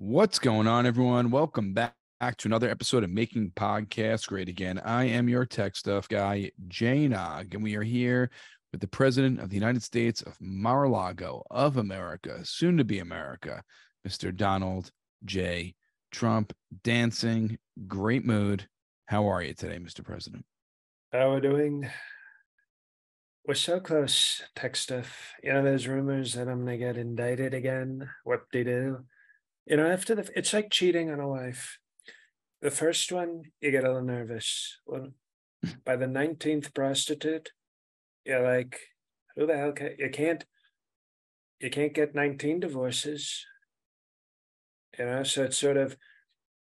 What's going on, everyone? Welcome back to another episode of Making Podcasts Great Again. I am your tech stuff guy, Jay Nog, and we are here with the President of the United States of Mar-a-Lago of America, soon to be America, Mr. Donald J. Trump. Dancing, great mood. How are you today, Mr. President? How we're doing? We're so close, tech stuff. There's rumors that I'm gonna get indicted again. Whoop-de-doo. After it's like cheating on a wife. The first one, you get a little nervous. Well, by the 19th prostitute, you're like, who the hell you can't get 19 divorces. So it's sort of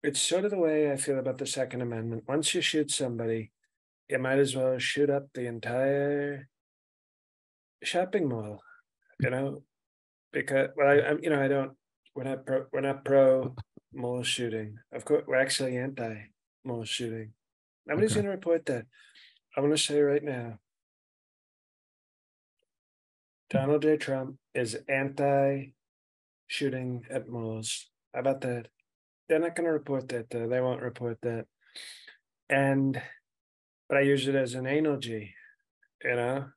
the way I feel about the Second Amendment. Once you shoot somebody, you might as well shoot up the entire shopping mall, because I don't. We're not pro mall shooting. Of course, we're actually anti mall shooting. Nobody's Okay. going to report that. I'm going to say right now, Donald J. Trump is anti shooting at malls. How about that? They're not going to report that, though. They won't report that. But I use it as an analogy, where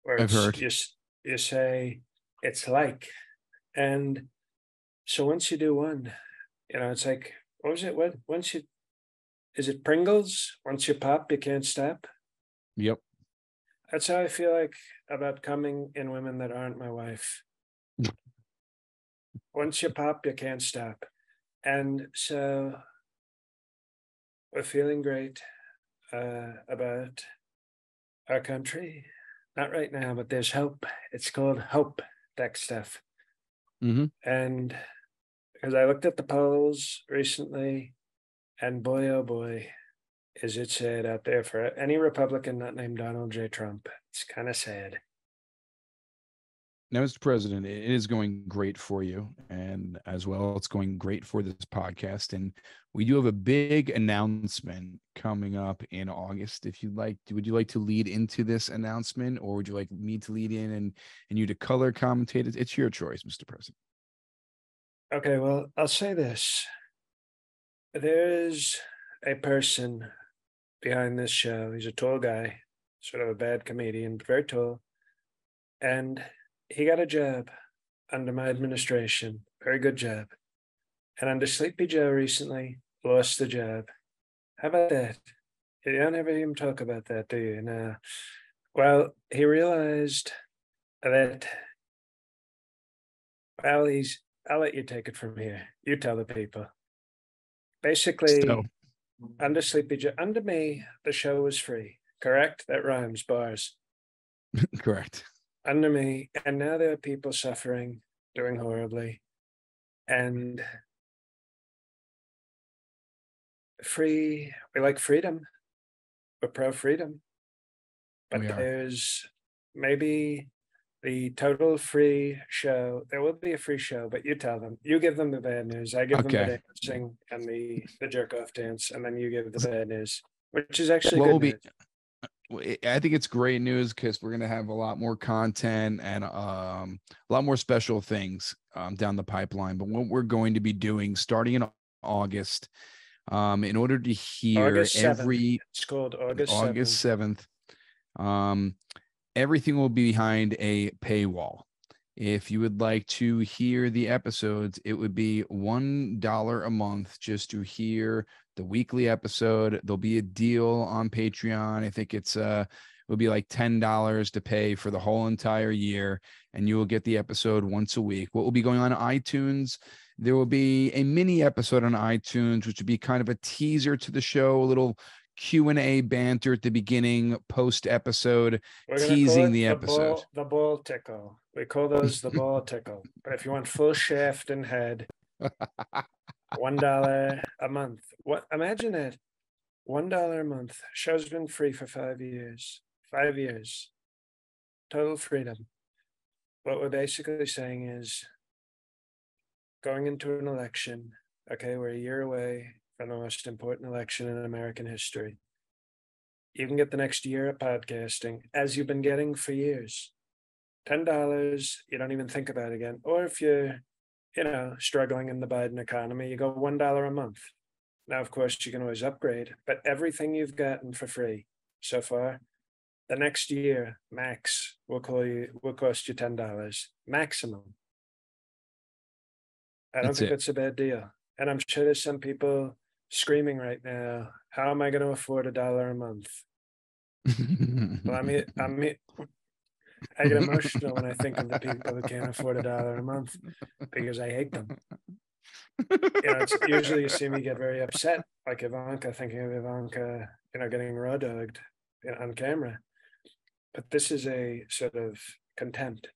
I've it's heard. just you say it's like. And so once you do one, it's like, what was it? Is it Pringles? Once you pop, you can't stop. Yep. That's how I feel like about coming in women that aren't my wife. Once you pop, you can't stop. And so we're feeling great about our country. Not right now, but there's hope. It's called hope, tech stuff. Mm-hmm. And because I looked at the polls recently, and boy, oh boy, is it sad out there for any Republican not named Donald J. Trump. It's kind of sad. Now, Mr. President, it is going great for you. And as well, it's going great for this podcast. And we do have a big announcement coming up in August. If you'd like, would you like to lead into this announcement, or would you like me to lead in and you to color commentate it? It's your choice, Mr. President. Okay, well, I'll say this. There's a person behind this show. He's a tall guy, sort of a bad comedian, but very tall. And he got a job under my administration, very good job. And under Sleepy Joe recently, lost the job. How about that? You don't ever hear him talk about that, do you? No. Well, he realized that, I'll let you take it from here. You tell the people. So, Basically, under Sleepy Joe, under me, the show was free. Correct? That rhymes, bars. correct. Under me, and now there are people suffering, doing horribly, and free. We like freedom. We're pro freedom, but We are. there's maybe the total free show. There will be a free show, but you tell them. You give them the bad news. I give them the Okay. dancing and the jerk off dance, and then you give the bad news, which is actually What good will be, news. I think it's great news because we're going to have a lot more content and a lot more special things down the pipeline. But what we're going to be doing starting in August, in order to hear August 7th. every It's called August 7th. August 7th, everything will be behind a paywall. If you would like to hear the episodes, it would be $1 a month just to hear the weekly episode. There'll be a deal on Patreon. I think it'll be like $10 to pay for the whole entire year, and you will get the episode once a week. What will be going on iTunes? There will be a mini episode on iTunes, which would be kind of a teaser to the show, a little Q&A banter at the beginning, post episode, We're gonna call teasing it the episode. the ball tickle. We call those the ball tickle. But if you want full shaft and head, $1 a month. What? Imagine that. $1 a month. Show's been free for 5 years. 5 years. Total freedom. What we're basically saying is going into an election. Okay, we're a year away from the most important election in American history. You can get the next year of podcasting as you've been getting for years. $10, you don't even think about it again. Or if you're struggling in the Biden economy, you go $1 a month. Now, of course, you can always upgrade, but everything you've gotten for free so far, the next year max will cost you $10 maximum. I don't That's think it. that's a bad deal. And I'm sure there's some people screaming right now, how am I going to afford $1 a month? Well, I get emotional when I think of the people who can't afford $1 a month because I hate them. It's usually you see me get very upset, like Ivanka, thinking of Ivanka, getting raw dogged on camera. But this is a sort of contempt.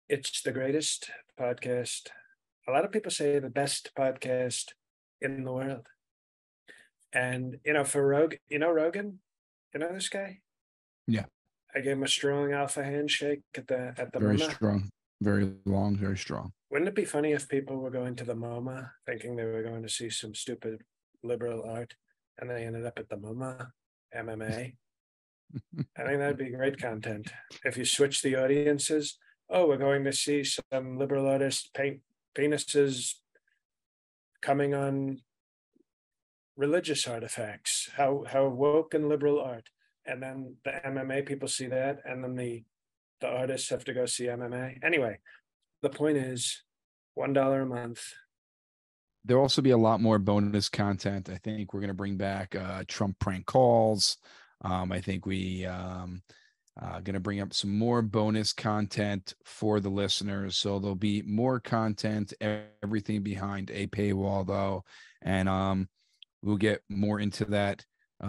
It's the greatest podcast. A lot of people say the best podcast in the world. And for Rogan, Rogan, this guy. Yeah. I gave him a strong alpha handshake at the Very MoMA. strong, very long, very strong. Wouldn't it be funny if people were going to the MoMA thinking they were going to see some stupid liberal art, and they ended up at the MoMA MMA? I think that'd be great content if you switch the audiences. Oh, we're going to see some liberal artists paint penises coming on religious artifacts. How woke and liberal art. And then the MMA people see that, and then the artists have to go see MMA. Anyway, the point is $1 a month. There'll also be a lot more bonus content. I think we're going to bring back Trump prank calls. I think we going to bring up some more bonus content for the listeners. So there'll be more content, everything behind a paywall though. And we'll get more into that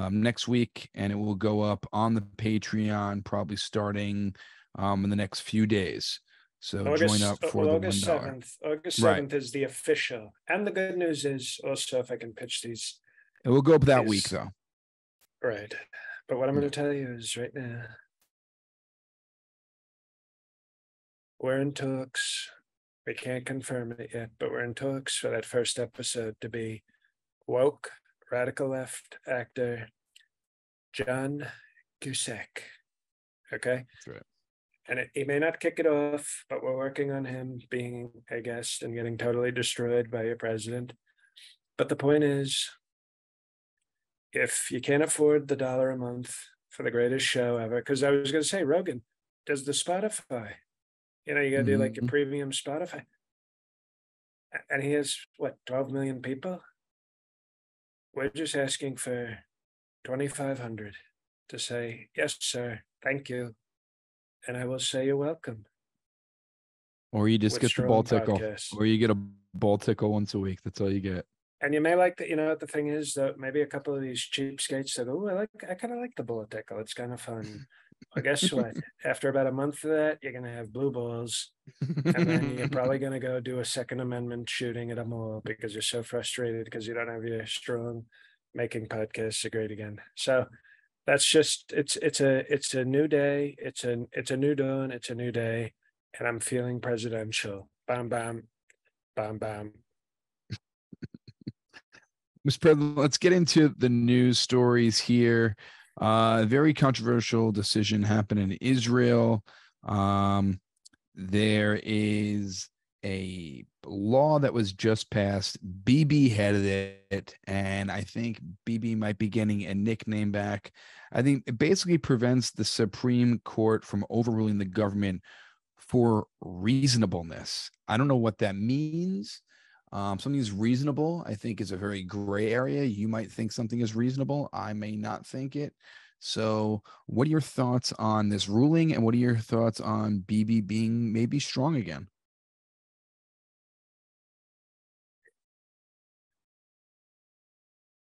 next week, and it will go up on the Patreon probably starting in the next few days. So join up for the August $1. 7th. August 7th Right. is the official. And the good news is also, if I can pitch these. It will go up that week though. Right. But what I'm going to tell you is right now, we're in talks. We can't confirm it yet, but we're in talks for that first episode to be woke, radical left actor John Cusack. Okay? That's right. And he may not kick it off, but we're working on him being a guest and getting totally destroyed by your president. But the point is, if you can't afford the $1 a month for the greatest show ever, because I was going to say, Rogan does the Spotify. You got to do like your premium Spotify. And he has, 12 million people? We're just asking for 2,500 to say, yes, sir, thank you. And I will say you're welcome. Or you just get the ball tickle. Or you get a ball tickle once a week. That's all you get. And you may like that. The thing is that maybe a couple of these cheapskates that go, I kind of like the bullet tickle. It's kind of fun. Well, guess what? After about a month of that, you're going to have blue balls. And then you're probably going to go do a Second Amendment shooting at a mall because you're so frustrated because you don't have your strong making podcasts great again. So that's just, it's a new day. It's a new dawn. It's a new day. And I'm feeling presidential. Bam, bam, bam, bam. Mr. President, let's get into the news stories here. Very controversial decision happened in Israel. There is a law that was just passed. Bibi headed it, and I think Bibi might be getting a nickname back. I think it basically prevents the Supreme Court from overruling the government for reasonableness. I don't know what that means. Something is reasonable, I think, is a very gray area. You might think something is reasonable. I may not think it. So what are your thoughts on this ruling, and what are your thoughts on Bibi being maybe strong again?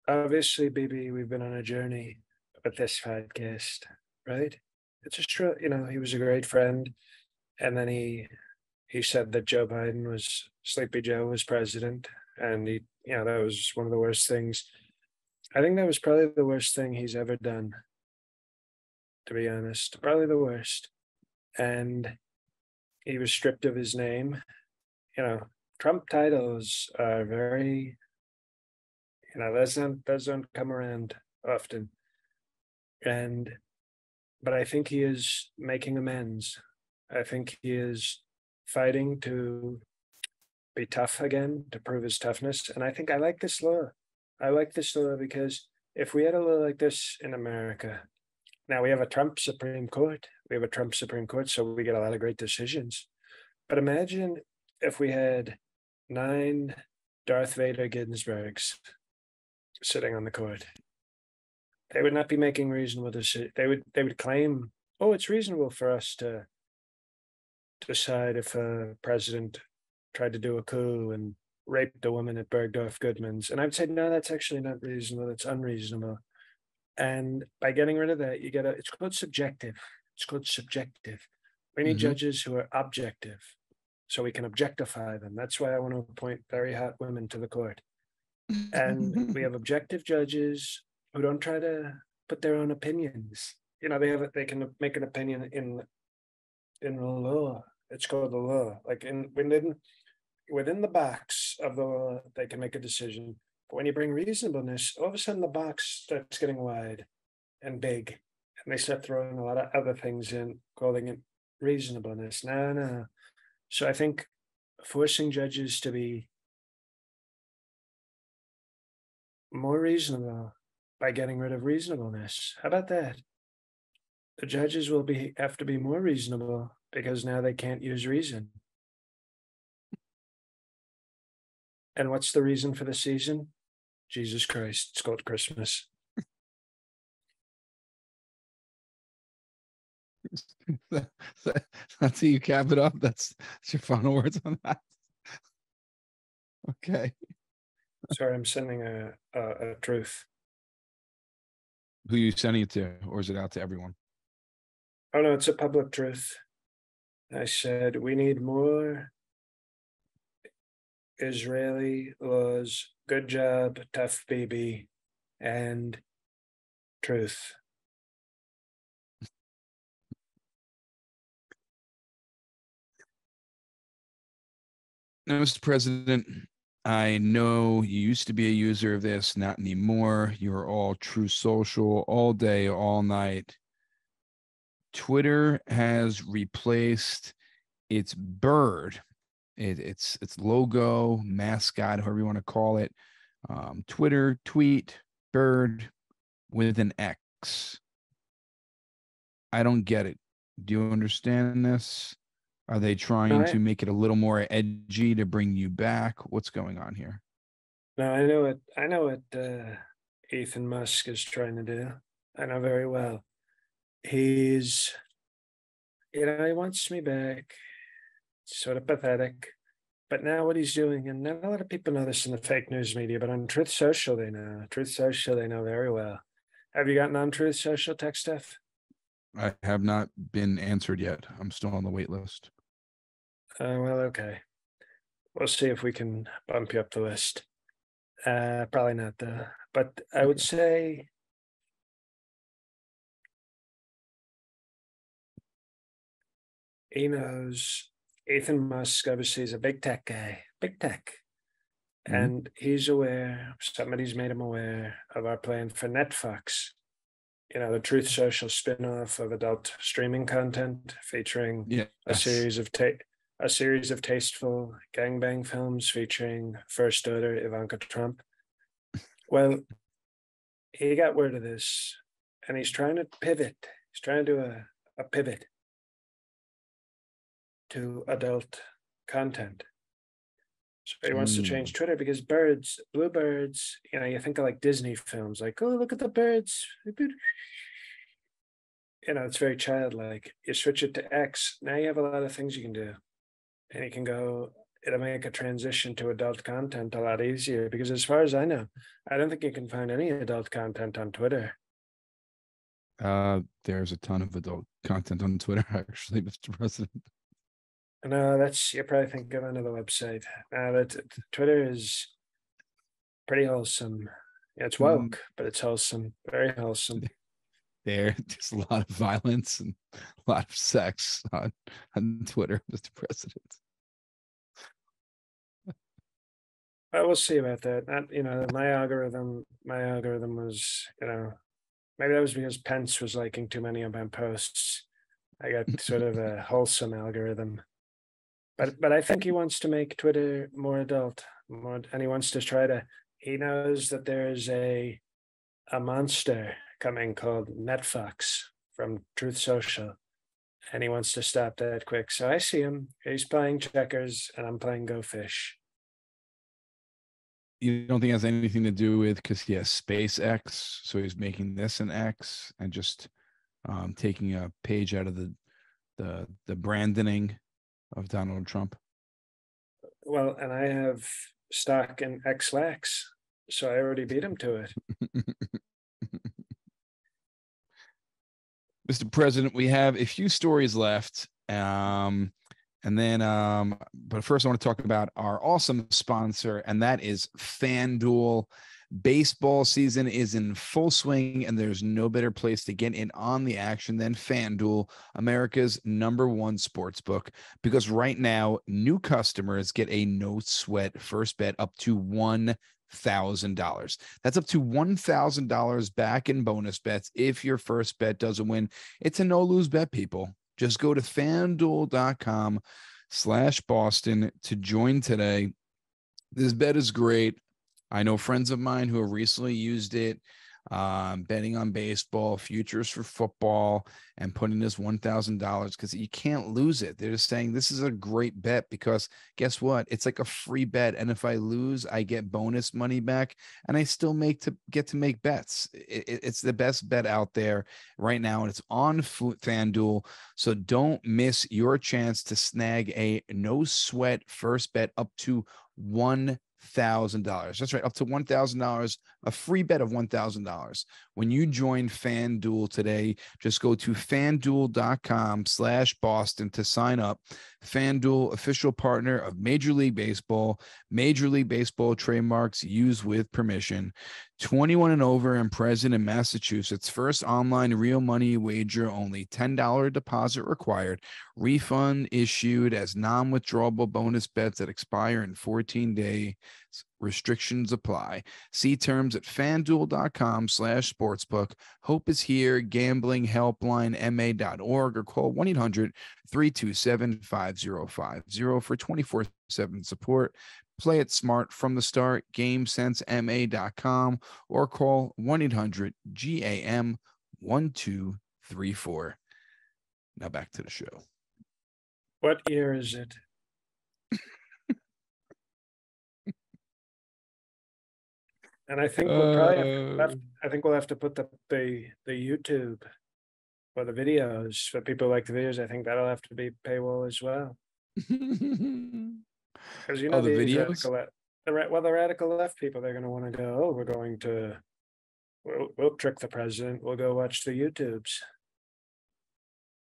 Obviously, Bibi, we've been on a journey with this podcast, right? It's just true, he was a great friend. And then he said that Joe Biden was Sleepy Joe was president. And that was one of the worst things. I think that was probably the worst thing he's ever done, to be honest, probably the worst. And he was stripped of his name. Trump titles are very, those don't come around often. But I think he is making amends. I think he is fighting to be tough again to prove his toughness. And I think I like this law. I like this law because if we had a law like this in America, now we have a Trump Supreme Court. We have a Trump Supreme Court, so we get a lot of great decisions. But imagine if we had 9 Darth Vader Ginsburgs sitting on the court. They would not be making reasonable decisions. They would claim, oh, it's reasonable for us to decide if a president tried to do a coup and raped a woman at Bergdorf Goodman's. And I would say, no, that's actually not reasonable. It's unreasonable. And by getting rid of that, you get it's called subjective. It's called subjective. We need judges who are objective so we can objectify them. That's why I want to appoint very hot women to the court. And we have objective judges who don't try to put their own opinions. They can make an opinion in the law. It's called the law. Like within the box of the law, they can make a decision. But when you bring reasonableness, all of a sudden the box starts getting wide and big, and they start throwing a lot of other things in, calling it reasonableness. No. So I think forcing judges to be more reasonable by getting rid of reasonableness. How about that? The judges will have to be more reasonable because now they can't use reason. And what's the reason for the season? Jesus Christ. It's called Christmas. That's how you cap it up. That's your final words on that. Okay. Sorry, I'm sending a truth. Who are you sending it to, or is it out to everyone? Oh no, it's a public truth. I said we need more Israeli laws. Good job, tough baby, and truth. Now, Mr. President, I know you used to be a user of this, not anymore. You're all True Social all day, all night. Twitter has replaced its bird, its logo, mascot, however you want to call it. Twitter, tweet, bird with an X. I don't get it. Do you understand this? Are they trying to make it a little more edgy to bring you back? What's going on here? No, I know what Ethan Musk is trying to do. I know very well. He wants me back. It's sort of pathetic. But now what he's doing, and not a lot of people know this in the fake news media, but on Truth Social, they know. Truth Social, they know very well. Have you gotten on Truth Social tech stuff? I have not been answered yet. I'm still on the wait list. Well, okay. We'll see if we can bump you up the list. Probably not, though. But I would say he knows Ethan Musk obviously is a big tech guy, big tech. And he's aware, somebody's made him aware of our plan for Netflix. The Truth Social spin-off of adult streaming content featuring a series of tasteful gangbang films featuring First Daughter Ivanka Trump. Well, he got word of this, and he's trying to pivot. He's trying to do a pivot to adult content. So he wants to change Twitter because blue birds, you think of like Disney films, like, oh, look at the birds. It's very childlike. You switch it to X, now you have a lot of things you can do. And you can it'll make a transition to adult content a lot easier because as far as I know, I don't think you can find any adult content on Twitter. There's a ton of adult content on Twitter, actually, Mr. President. No, you're probably thinking of another website. Twitter is pretty wholesome. Yeah, it's woke, but it's wholesome, very wholesome. There's a lot of violence and a lot of sex on Twitter, Mr. President. We'll see about that. My algorithm was, maybe that was because Pence was liking too many of my posts. I got sort of a wholesome algorithm. But I think he wants to make Twitter more adult, and he wants to try to. He knows that there's a monster coming called Netfox from Truth Social, and he wants to stop that quick. So I see him. He's playing checkers, and I'm playing Go Fish. You don't think it has anything to do with because he has SpaceX, so he's making this an X and just taking a page out of the branding of Donald Trump? Well, and I have stock in XLax, so I already beat him to it. Mr. President, we have a few stories left. But first I want to talk about our awesome sponsor, and that is FanDuel. Baseball season is in full swing, and there's no better place to get in on the action than FanDuel, America's #1 sports book, because right now new customers get a no sweat first bet up to $1,000. That's up to $1,000 back in bonus bets if your first bet doesn't win. It's a no lose bet, people. Just go to fanduel.com/Boston to join today. This bet is great. I know friends of mine who have recently used it, betting on baseball, futures for football, and putting this $1,000 because you can't lose it. They're just saying this is a great bet because guess what? It's like a free bet. And if I lose, I get bonus money back and I still get to make bets. It's the best bet out there right now. And it's on FanDuel. So don't miss your chance to snag a no sweat first bet up to $1,000. That's right, up to $1,000, a free bet of $1,000. When you join FanDuel today, just go to fanduel.com/Boston to sign up. FanDuel, official partner of Major League Baseball. Major League Baseball trademarks used with permission. 21 and over and present in Massachusetts. First online real money wager only. $10 deposit required. Refund issued as non-withdrawable bonus bets that expire in 14 days. Restrictions apply. See terms at fanduel.com/sportsbook. Hope is here. Gambling helpline ma.org or call 1-800-327-5050 for 24/7 support. Play it smart from the start. GameSenseMA.com or call 1-800-GAM-1234. Now back to the show. What year is it? And I think we'll probably have to put the YouTube or the videos for people like the videos. I think that'll have to be paywall as well. Because the videos. The radical left people, they're going to want to go. Oh, we'll trick the president. We'll go watch the YouTubes.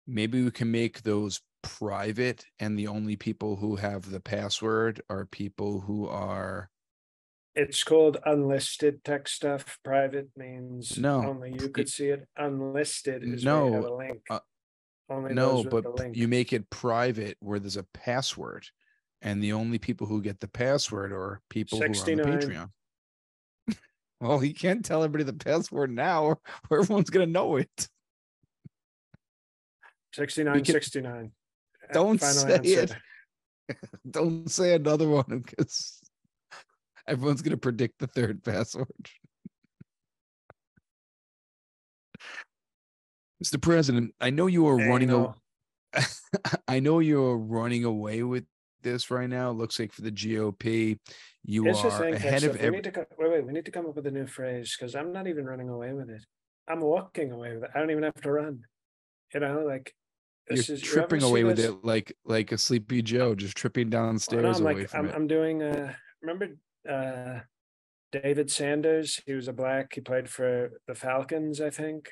Maybe we can make those private, and the only people who have the password are people who are. It's called unlisted tech stuff. Private means only you could see it. Unlisted is where you have a link. Only those with the link. You make it private where there's a password, and the only people who get the password are people 69. Who are on the Patreon. Well, you can't tell everybody the password now, or everyone's gonna know it. 6969. Don't say it. Don't say another one because everyone's going to predict the third password. Mr. President, I know you are I know you're running away with this right now. It looks like for the GOP, you are ahead of every. We need to come up with a new phrase because I'm not even running away with it. I'm walking away with it. I don't even have to run. You're tripping away with it like a sleepy Joe, just tripping downstairs away from it. I'm doing. Remember David Sanders? He was a black. He played for the Falcons, I think.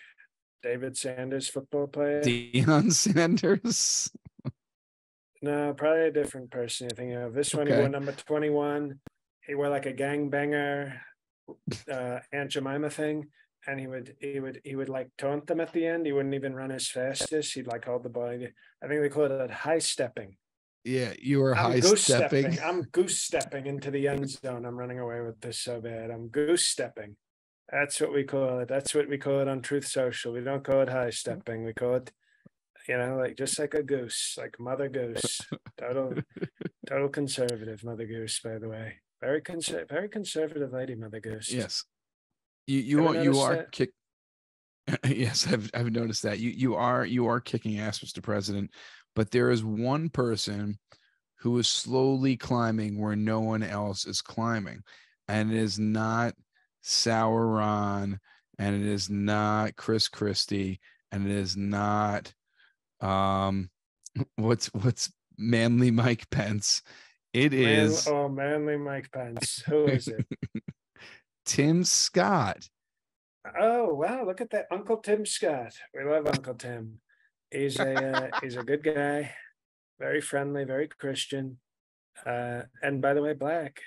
David Sanders, football player. Deion Sanders. No, probably a different person you're thinking of. This one, he wore number 21. He wore like a gangbanger, Aunt Jemima thing. And he would like taunt them at the end. He wouldn't even run as fast as he'd like hold the ball. I think they call it high stepping. Yeah, you were high stepping. I'm goose stepping into the end zone. I'm running away with this so bad. I'm goose stepping. That's what we call it. That's what we call it on Truth Social. We don't call it high stepping. We call it, just like a goose, like Mother Goose. Total. Total conservative, Mother Goose, by the way. Very conservative lady, Mother Goose. Yes. Ever You notice are that? kick. Yes, I've noticed that. You are kicking ass, Mr. President, but there is one person who is slowly climbing where no one else is climbing. And it is not Sauron, and it is not Chris Christie, and it is not um what's manly Mike Pence. It is Manly Mike Pence. Who is it? Tim Scott. Oh wow, look at that, Uncle Tim Scott. We love Uncle Tim. He's a good guy, very friendly, very Christian, and by the way, black.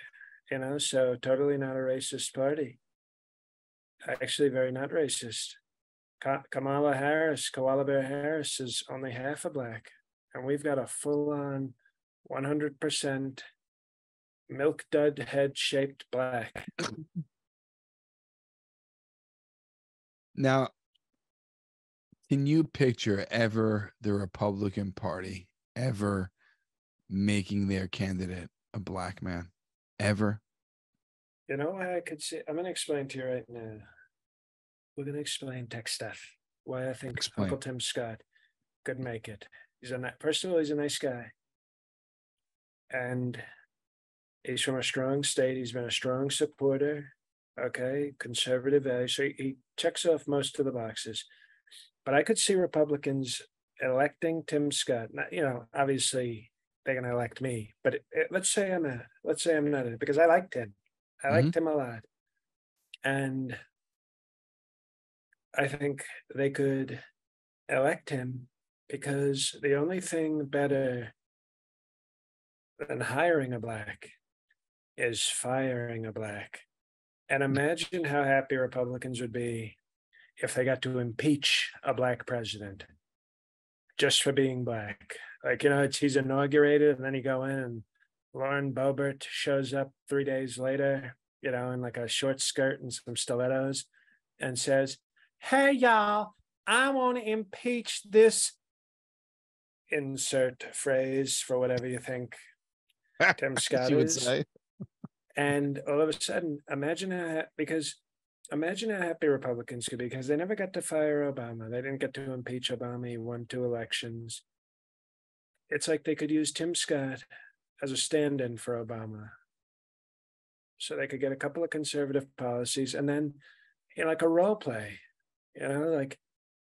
So totally not a racist party. Actually, very not racist. Kamala Harris, Koala Bear Harris, is only half a black, and we've got a full-on 100% milk dud head shaped black. Now, can you picture ever the Republican Party ever making their candidate a black man? Ever? You know why I could see? I'm going to explain to you right now. We're going to explain tech stuff. Why I think Explain. Uncle Tim Scott could make it. First of all, he's a nice guy, and he's from a strong state. He's been a strong supporter. Okay, conservative values. So he checks off most of the boxes. But I could see Republicans electing Tim Scott. Obviously they're going to elect me. But let's say I'm not in it, because I liked him. I liked him a lot, and I think they could elect him because the only thing better than hiring a black is firing a black. And imagine how happy Republicans would be if they got to impeach a black president just for being black. He's inaugurated, and then you go in and Lauren Boebert shows up 3 days later, in like a short skirt and some stilettos, and says, "Hey, y'all, I want to impeach this," insert phrase for whatever you think Tim Scott She would is. say. And all of a sudden, imagine how happy Republicans could be, because they never got to fire Obama. They didn't get to impeach Obama. He won 2 elections. It's like they could use Tim Scott as a stand-in for Obama. So they could get a couple of conservative policies, and then, like a role play, like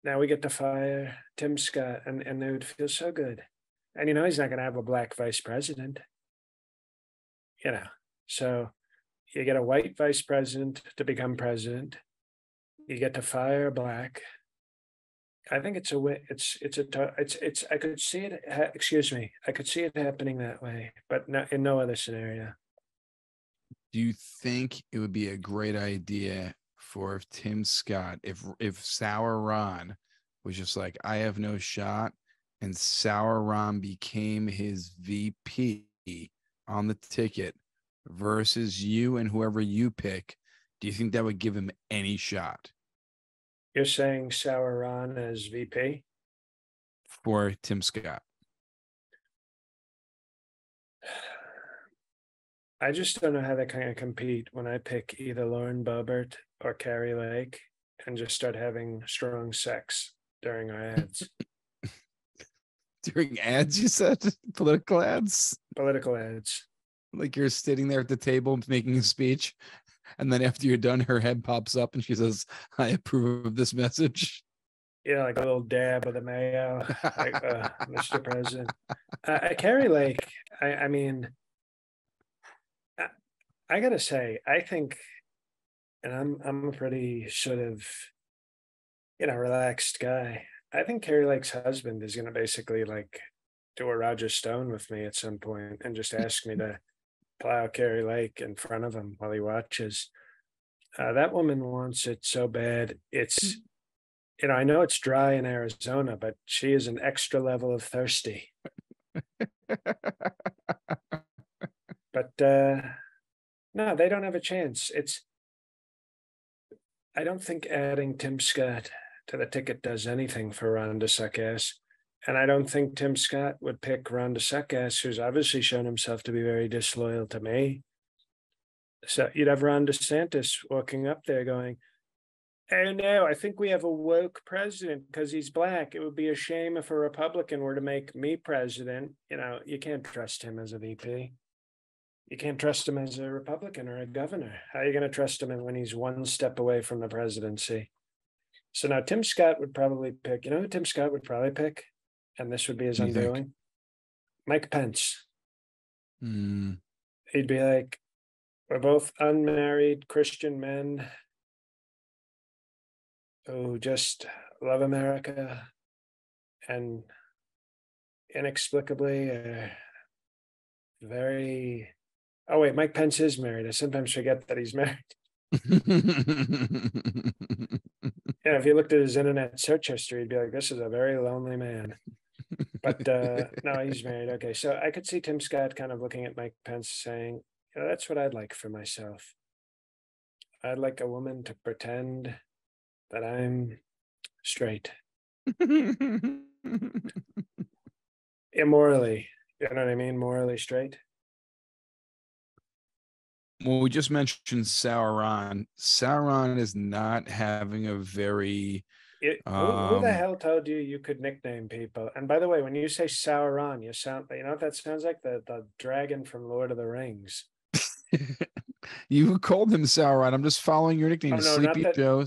now we get to fire Tim Scott, and they would feel so good. And, he's not going to have a black vice president, So you get a white vice president to become president. You get to fire black. I think it's a way. I could see it. Excuse me. I could see it happening that way, but in no other scenario. Do you think it would be a great idea for Tim Scott if Sauron was just like, I have no shot, and Sauron became his VP on the ticket versus you and whoever you pick? Do you think that would give him any shot? You're saying Sauron as VP? For Tim Scott? I just don't know how they kind of compete when I pick either Lauren Boebert or Carrie Lake and just start having strong sex during our ads. During ads, you said? Political ads? Political ads. Like you're sitting there at the table making a speech, and then after you're done, her head pops up and she says, I approve of this message. Like a little dab of the mayo, like, Mr. President. Carrie Lake, I mean, I gotta say, I think, and I'm a pretty sort of, relaxed guy. I think Carrie Lake's husband is gonna basically like do a Roger Stone with me at some point and just ask me to plow Carrie Lake in front of him while he watches. That woman wants it so bad. It's, I know it's dry in Arizona, but she is an extra level of thirsty. But no, they don't have a chance. I don't think adding Tim Scott to the ticket does anything for Ron DeSantis. And I don't think Tim Scott would pick Ron DeSantis, who's obviously shown himself to be very disloyal to me. So you'd have Ron DeSantis walking up there going, "Oh no, I think we have a woke president because he's black. It would be a shame if a Republican were to make me president." You can't trust him as a VP. You can't trust him as a Republican or a governor. How are you going to trust him when he's one step away from the presidency? So now Tim Scott would probably pick, who Tim Scott would probably pick? And this would be his undoing. Mike Pence. He'd be like, we're both unmarried Christian men who just love America and inexplicably very. Oh, wait, Mike Pence is married. I sometimes forget that he's married. If you looked at his internet search history, you'd be like, this is a very lonely man. But no, he's married. Okay, so I could see Tim Scott kind of looking at Mike Pence saying, that's what I'd like for myself. I'd like a woman to pretend that I'm straight. Immorally, you know what I mean? Morally straight. Well, we just mentioned Sauron. Sauron is not having a very... who the hell told you could nickname people? And by the way, when you say Sauron, you know what that sounds like? The dragon from Lord of the Rings. You called him Sauron. I'm just following your nickname. Oh, no, Sleepy Joe.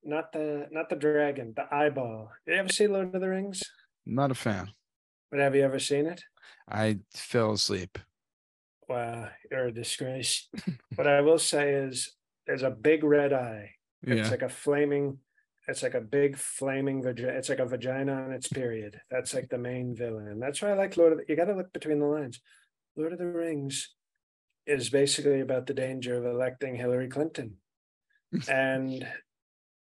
Not the dragon, the eyeball. You ever see Lord of the Rings? Not a fan. But have you ever seen it? I fell asleep. Wow, you're a disgrace. What I will say is there's a big red eye. It's like a big flaming vagina. It's like a vagina on its period. That's like the main villain. That's why I like you got to look between the lines. Lord of the Rings is basically about the danger of electing Hillary Clinton. And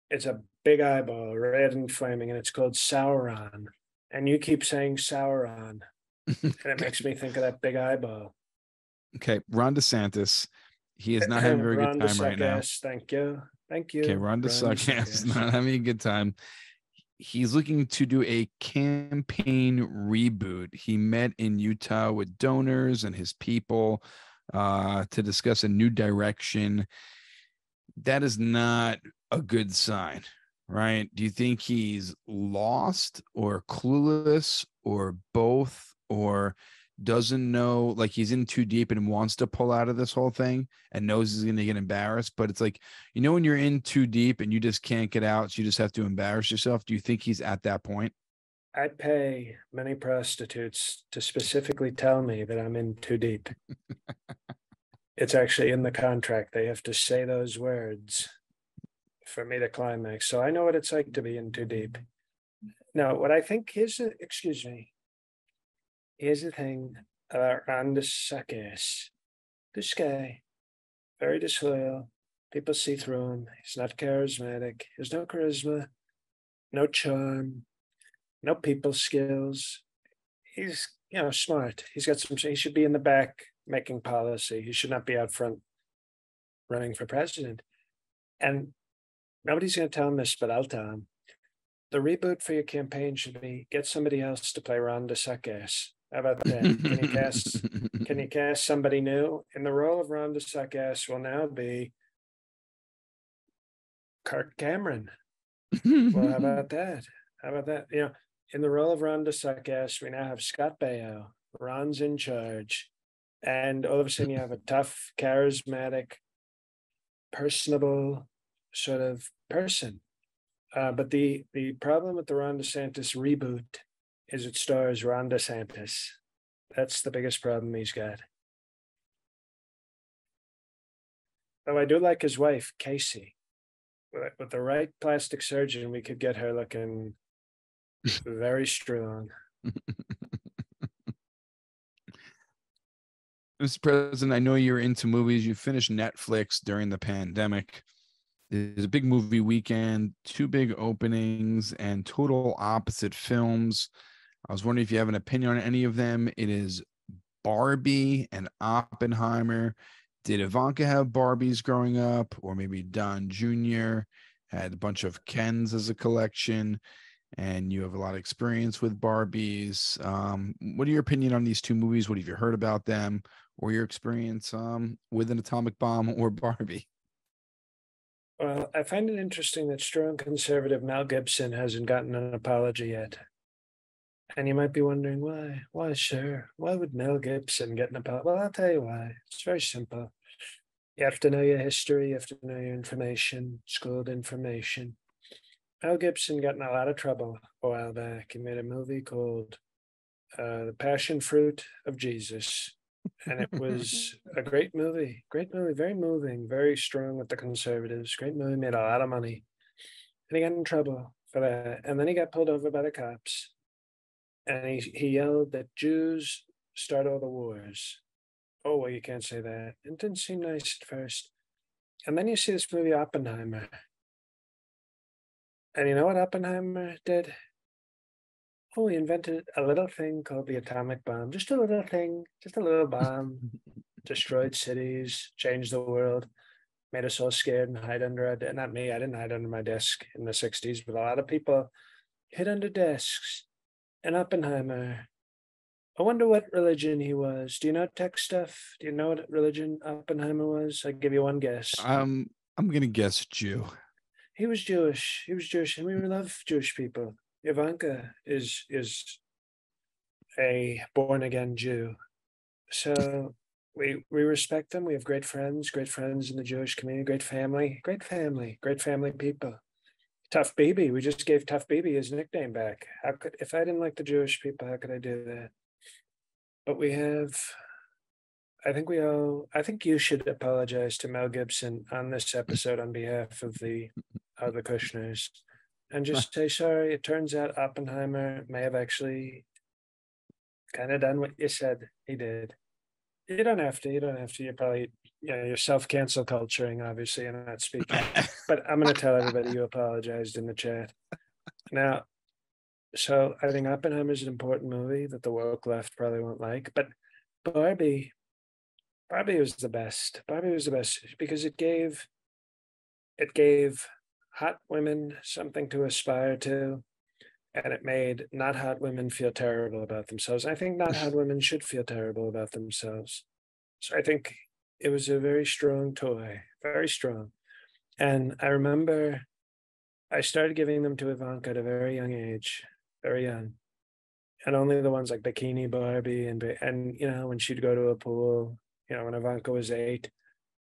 it's a big eyeball, red and flaming, and it's called Sauron. And you keep saying Sauron. And it makes me think of that big eyeball. Okay, Ron DeSantis. He is not having a very good time right now. Thank you. Okay, Ron DeSantis is not having a good time. He's looking to do a campaign reboot. He met in Utah with donors and his people to discuss a new direction. That is not a good sign, right? Do you think he's lost or clueless or both, or doesn't know, like he's in too deep and wants to pull out of this whole thing and knows he's going to get embarrassed? But it's like, when you're in too deep and you just can't get out, so you just have to embarrass yourself. Do you think he's at that point? I'd pay many prostitutes to specifically tell me that I'm in too deep. It's actually in the contract. They have to say those words for me to climax. So I know what it's like to be in too deep. Now, what I think here's the thing about Ron DeSantis. This guy, very disloyal. People see through him. He's not charismatic. There's no charisma, no charm, no people skills. He's, smart. He should be in the back making policy. He should not be out front running for president. And nobody's going to tell him this, but I'll tell him. The reboot for your campaign should be get somebody else to play Ron DeSantis. How about that? Can you cast somebody new? And the role of Ron DeSantis will now be Kirk Cameron. Well, how about that? In the role of Ron DeSantis, we now have Scott Baio. Ron's in charge. And all of a sudden you have a tough, charismatic, personable sort of person. But the problem with the Ron DeSantis reboot is it stars Ron DeSantis. That's the biggest problem he's got. Though I do like his wife, Casey. With the right plastic surgeon, we could get her looking very strong. Mr. President, I know you're into movies. You finished Netflix during the pandemic. There's a big movie weekend, 2 big openings, and total opposite films. I was wondering if you have an opinion on any of them. It is Barbie and Oppenheimer. Did Ivanka have Barbies growing up? Or maybe Don Jr. had a bunch of Kens as a collection. and you have a lot of experience with Barbies. What are your opinion on these two movies? What have you heard about them, or your experience with an atomic bomb or Barbie? Well, I find it interesting that strong conservative Mel Gibson hasn't gotten an apology yet. And you might be wondering why. Why, sir? Why would Mel Gibson get an apology? Well, I'll tell you why. It's very simple. You have to know your history, you have to know your information, schooled information. Mel Gibson got in a lot of trouble a while back. He made a movie called The Passion Fruit of Jesus. And it was a great movie, very moving, very strong with the conservatives. Great movie, made a lot of money. And he got in trouble for that. And then he got pulled over by the cops. And he yelled that Jews start all the wars. Oh, well, you can't say that. It didn't seem nice at first. And then you see this movie, Oppenheimer. And you know what Oppenheimer did? Oh, he invented a little thing called the atomic bomb. Just a little thing, just a little bomb. Destroyed cities, changed the world, made us all scared and hide under our not me, I didn't hide under my desk in the 60s, but a lot of people hid under desks. And Oppenheimer, I wonder what religion he was. Do you know tech stuff? Do you know what religion Oppenheimer was? I'll give you one guess. I'm gonna guess Jew. He was Jewish. He was Jewish, and we love Jewish people. Ivanka is a born again Jew, so we respect them. We have great friends in the Jewish community, great family people. Tough Bibi, we just gave Tough Bibi his nickname back. How could, if I didn't like the Jewish people, how could I do that? But we have, I think you should apologize to Mel Gibson on this episode on behalf of the Kushners, and just say sorry. It turns out Oppenheimer may have actually kind of done what you said he did. You don't have to. You're probably, you're self-cancel culturing, obviously, you're not speaking. But I'm going to tell everybody you apologized in the chat. Now, so I think Oppenheimer is an important movie that the woke left probably won't like. But Barbie was the best. Barbie was the best because it gave hot women something to aspire to, and it made not hot women feel terrible about themselves. I think not hot women should feel terrible about themselves. So I think it was a very strong toy, very strong. And I remember I started giving them to Ivanka at a very young age, very young. And only the ones like Bikini Barbie and when she'd go to a pool, when Ivanka was 8,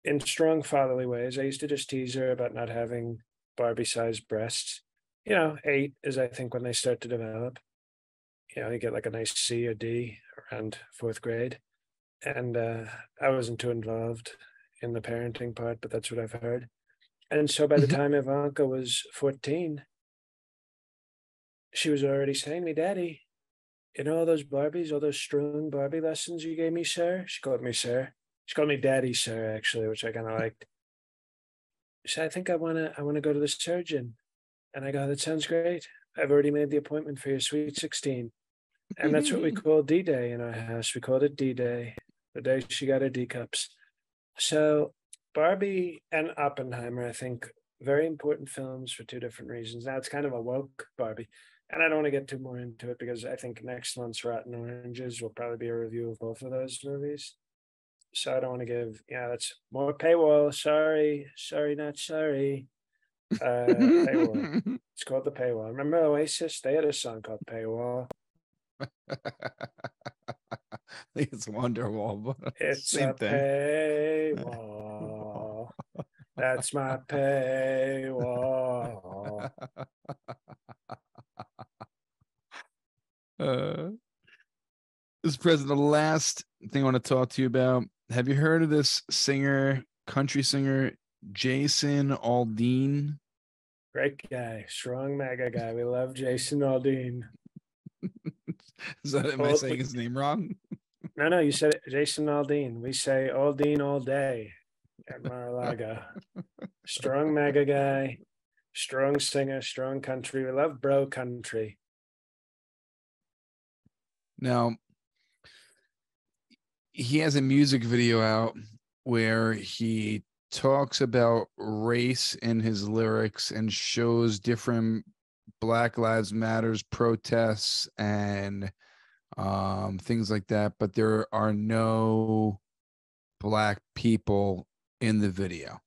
in strong fatherly ways. I used to just tease her about not having Barbie-sized breasts. 8 is, I think, when they start to develop. You get like a nice C or D around 4th grade. And I wasn't too involved in the parenting part, but that's what I've heard. And so by the time Ivanka was 14, she was already saying to me, Daddy, all those Barbies, all those strong Barbie lessons you gave me, sir? She called me sir. She called me Daddy, sir, actually, which I kind of liked. She said, I think I wanna go to the surgeon. And I go, that sounds great. I've already made the appointment for your sweet 16. And that's what we call D-Day in our house. We called it D-Day, the day she got her D cups. So Barbie and Oppenheimer, I think, very important films for 2 different reasons. Now it's kind of a woke Barbie. And I don't want to get too more into it because I think next month's Rotten Oranges will probably be a review of both of those movies. So I don't want to give, that's more paywall. Sorry, not sorry. Paywall. It's called the Paywall. Remember Oasis? They had a song called Paywall. I think it's Wonderwall, but It's same a thing. paywall. That's my paywall. This President, the last thing I want to talk to you about. Have you heard of this country singer, Jason Aldean? Great guy, strong MAGA guy. We love Jason Aldean. Am I saying his name wrong? No, you said it, Jason Aldean. We say Aldean all day at Mar-a-Lago. Strong MAGA guy, strong singer, strong country. We love bro country. Now, he has a music video out where he talks about race in his lyrics and shows different Black Lives Matters protests and things like that, but there are no Black people in the video.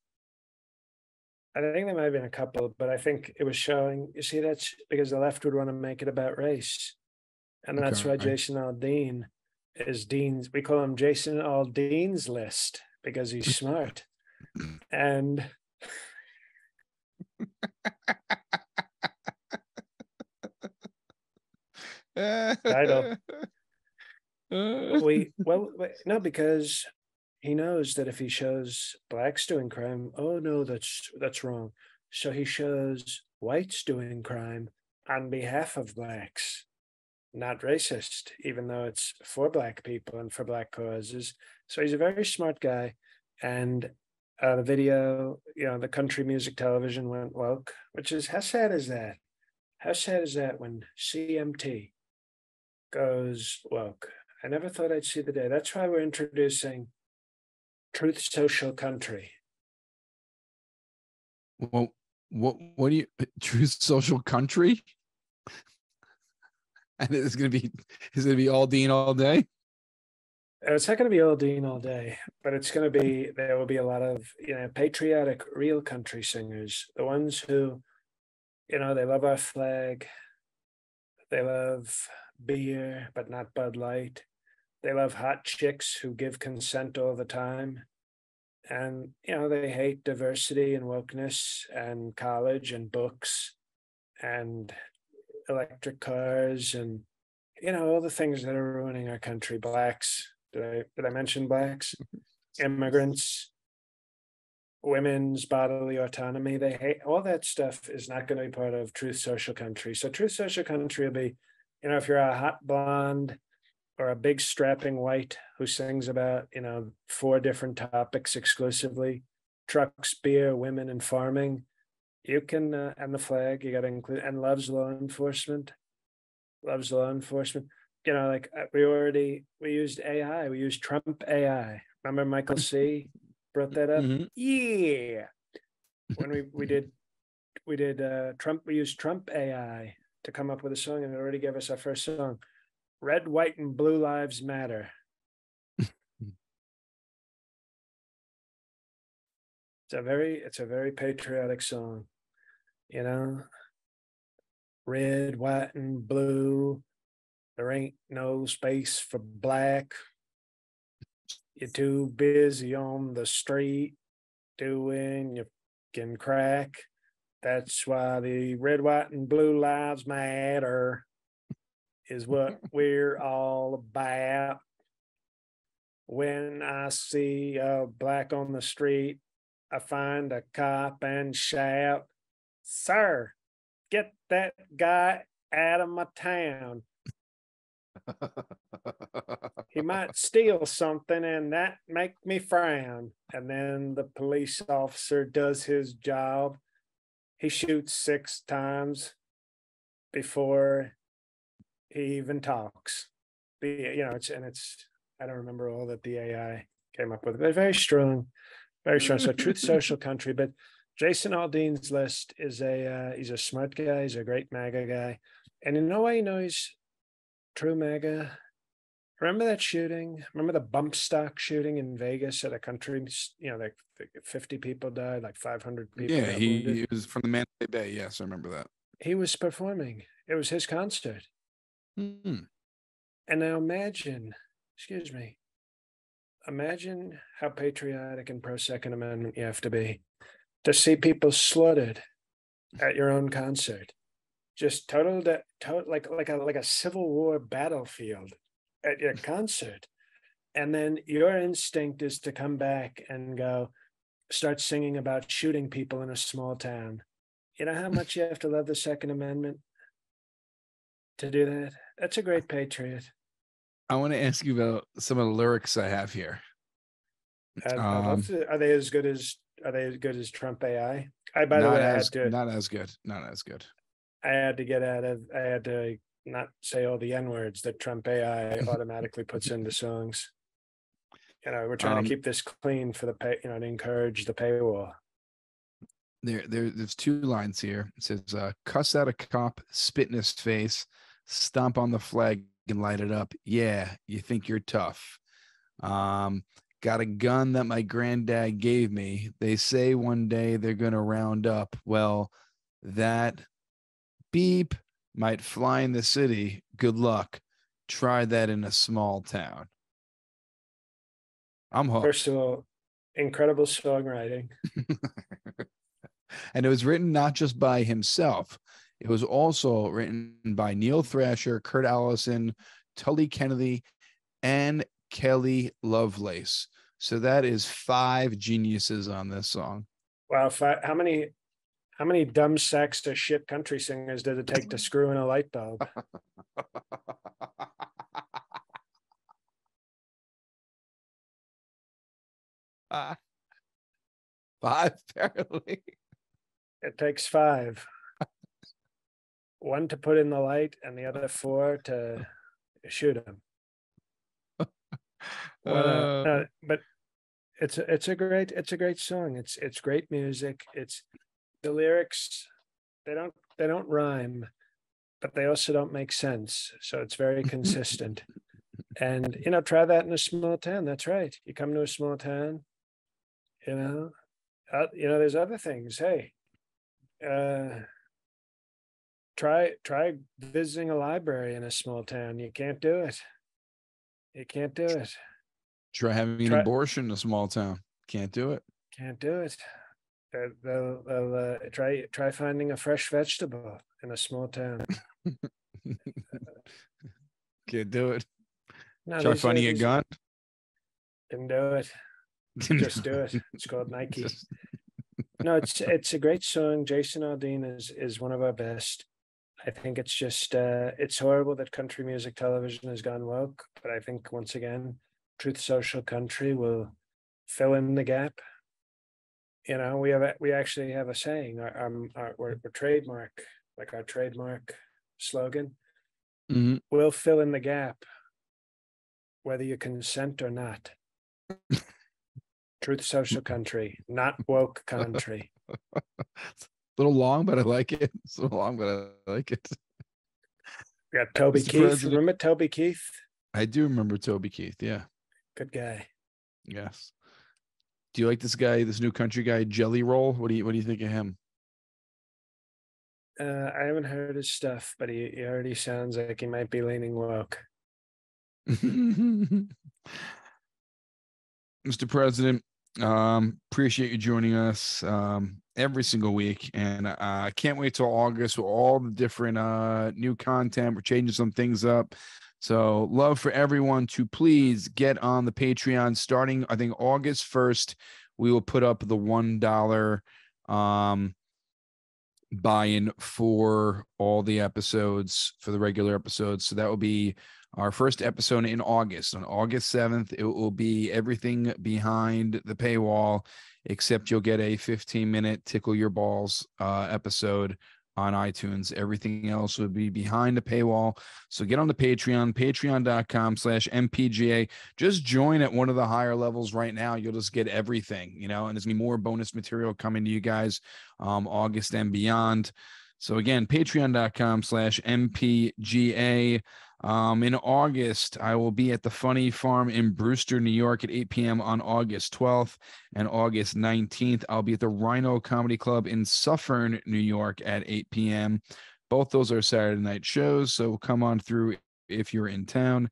I think there might have been a couple, but I think it was showing. You see, that's because the left would want to make it about race, and that's why Okay. Jason Aldean is Dean's. We call him Jason Aldean's list because he's smart. And title, no, because he knows that if he shows blacks doing crime, oh no, that's wrong. So he shows whites doing crime on behalf of blacks, not racist, even though it's for black people and for black causes. So he's a very smart guy. And the video, the country music television went woke, which is, how sad is that? How sad is that when CMT goes woke? I never thought I'd see the day. That's why we're introducing Truth Social Country. Well, what do you Truth Social Country? And it's gonna be Aldean all day. It's not going to be Aldean all day, but it's going to be, there will be a lot of, patriotic, real country singers, the ones who, they love our flag. They love beer, but not Bud Light. They love hot chicks who give consent all the time. And, they hate diversity and wokeness and college and books and electric cars and, all the things that are ruining our country. Blacks. Did I mention blacks? Immigrants, women's bodily autonomy. They hate all that stuff. Is not going to be part of Truth Social Country. So Truth Social Country will be, if you're a hot blonde or a big strapping white who sings about, 4 different topics exclusively: trucks, beer, women, and farming. You can, and the flag, you got to include, and loves law enforcement. We used AI. We used Trump AI. Remember Michael C. brought that up? Mm-hmm. Yeah. When we did Trump, we used Trump AI to come up with a song, and it already gave us our first song. Red, white, and blue lives matter. It's a very patriotic song, Red, white, and blue. There ain't no space for black. You're too busy on the street doing your fucking crack. That's why the red, white, and blue lives matter is what we're all about. When I see a black on the street, I find a cop and shout, "Sir, get that guy out of my town. He might steal something and that make me frown." And then the police officer does his job. He shoots 6 times before he even talks. I don't remember all that the AI came up with, but very strong, very strong. So Truth Social Country, but Jason Aldean's list is he's a smart guy. He's a great MAGA guy. And in no way, he's true MAGA. Remember that shooting? Remember the bump stock shooting in Vegas at a country? Like 50 people died, like 500 people. Yeah, he was from the Mandalay Bay. Yes, I remember that. He was performing. It was his concert. Mm-hmm. And now imagine how patriotic and pro-Second Amendment you have to be to see people slaughtered at your own concert. Just like a Civil War battlefield at your concert. And then your instinct is to come back and start singing about shooting people in a small town. You know how much you have to love the Second Amendment to do that? That's a great patriot. I want to ask you about some of the lyrics I have here. Are they as good as Trump AI? By the way, not as good. I had to not say all the N-words that Trump AI automatically puts into songs. We're trying to keep this clean for the pay, to encourage the paywall. There's two lines here. It says, cuss out a cop, spit in his face, stomp on the flag and light it up. Yeah, you think you're tough. Got a gun that my granddad gave me. They say one day they're going to round up. Well, that beep might fly in the city. Good luck. Try that in a small town. I'm First hooked. of all, incredible songwriting. And it was written not just by himself, it was also written by Neil Thrasher, Kurt Allison, Tully Kennedy, and Kelly Lovelace. So that is 5 geniuses on this song. Wow, how many dumb sacks of shit country singers did it take to screw in a light bulb? 5 apparently. It takes 5. One to put in the light and the other 4 to shoot him. But it's a great song. It's great music. It's the lyrics, they don't rhyme, but they also don't make sense. So it's very consistent. And try that in a small town. That's right. You come to a small town, there's other things. Hey, try visiting a library in a small town. You can't do it. You can't do it. Try having an abortion in a small town. Can't do it. Can't do it. They'll try finding a fresh vegetable in a small town. Can't do it. No, try finding a gun. Can do it. Just do it. It's called Nike. No, it's a great song. Jason Aldean is one of our best. I think it's just it's horrible that country music television has gone woke, but I think once again, Truth Social Country will fill in the gap. We actually have a saying. Our trademark, like our trademark slogan, will fill in the gap, whether you consent or not. Truth Social Country, not woke country. It's a little long, but I like it. It's a little long, but I like it. We got Toby Keith. President. Remember Toby Keith? I do remember Toby Keith. Yeah. Good guy. Yes. Do you like this guy, this new country guy, Jelly Roll? What do you think of him? I haven't heard his stuff, but he already sounds like he might be leaning woke. Mr. President, appreciate you joining us every single week, and I can't wait till August with all the different new content. We're changing some things up, so love for everyone to please get on the Patreon. Starting, I think, August 1st, we will put up the $1 buy-in for all the episodes, for the regular episodes. So that will be our first episode in August. On August 7th, it will be everything behind the paywall, except you'll get a 15-minute tickle your balls episode on iTunes. Everything else will be behind the paywall. So get on the Patreon, patreon.com/MPGA. Just join at one of the higher levels right now. You'll just get everything, and there's gonna be more bonus material coming to you guys August and beyond. So again, patreon.com/MPGA. In August, I will be at the Funny Farm in Brewster, New York at 8 p.m. on August 12th, and August 19th, I'll be at the Rhino Comedy Club in Suffern, New York at 8 p.m. Both those are Saturday night shows, so come on through if you're in town.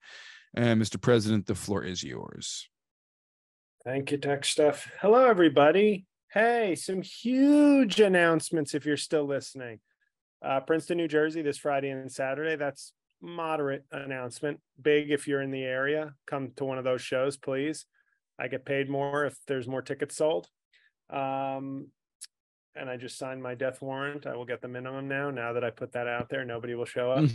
And Mr. President, the floor is yours. Thank you, Tech Stuff. Hello, everybody. Hey, some huge announcements if you're still listening. Princeton, New Jersey, this Friday and Saturday. That's moderate announcement. Big if you're in the area. Come to one of those shows, please. I get paid more if there's more tickets sold. And I just signed my death warrant. I will get the minimum now that I put that out there. Nobody will show up.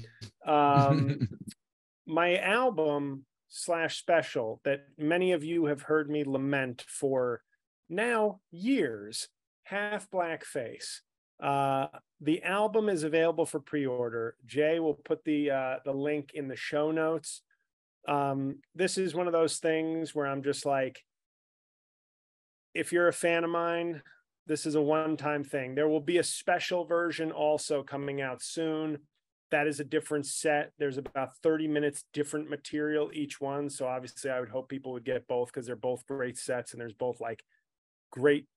My album /special that many of you have heard me lament for now years, Half Black Face. The album is available for pre-order. Jay will put the link in the show notes. This is one of those things where I'm just like, if you're a fan of mine, This is a one-time thing. There will be a special version also coming out soon. That is a different set. There's about 30 minutes different material each one. So obviously I would hope people would get both because they're both great sets and there's both like great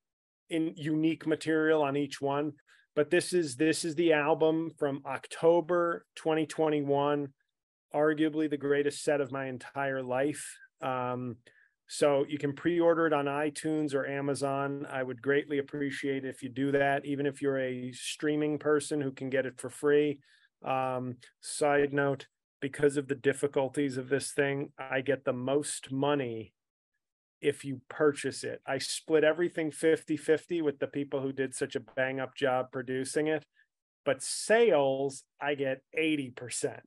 unique material on each one. But this is the album from October 2021, arguably the greatest set of my entire life. So you can pre-order it on iTunes or Amazon. I would greatly appreciate it if you do that, even if you're a streaming person who can get it for free. Side note, because of the difficulties of this thing, I get the most money if you purchase it. I split everything 50-50 with the people who did such a bang up job producing it, but sales, I get 80%.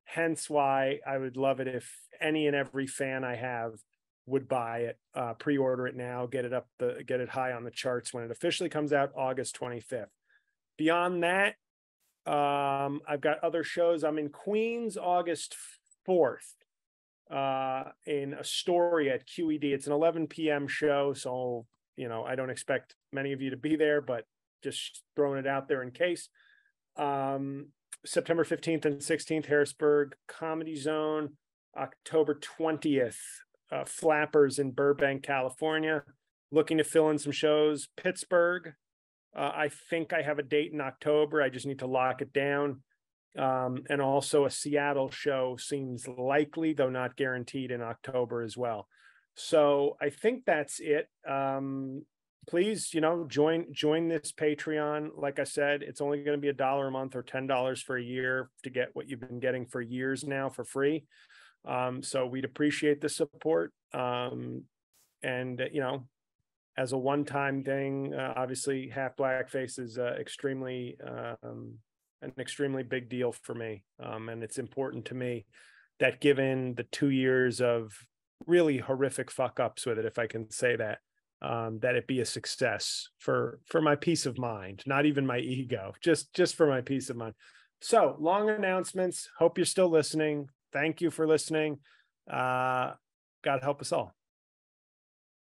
Hence why I would love it if any and every fan I have would buy it, pre-order it now, get it high on the charts when it officially comes out August 25th. Beyond that, I've got other shows. I'm in Queens August 4th in Astoria at QED. It's an 11 p.m. show, so I don't expect many of you to be there, but just throwing it out there in case. September 15th and 16th, Harrisburg Comedy Zone. October 20th, Flappers in Burbank, California. Looking to fill in some shows. Pittsburgh. I think I have a date in October. I just need to lock it down. And also a Seattle show seems likely, though not guaranteed, in October as well. So I think that's it. Please, join this Patreon. Like I said, it's only going to be $1 a month or $10 for a year to get what you've been getting for years now for free. So we'd appreciate the support. As a one-time thing, obviously Half Blackface is an extremely big deal for me. And it's important to me that given the 2 years of really horrific fuck ups with it, if I can say that, that it be a success for my peace of mind, not even my ego, just for my peace of mind. So long announcements. Hope you're still listening. Thank you for listening. God help us all.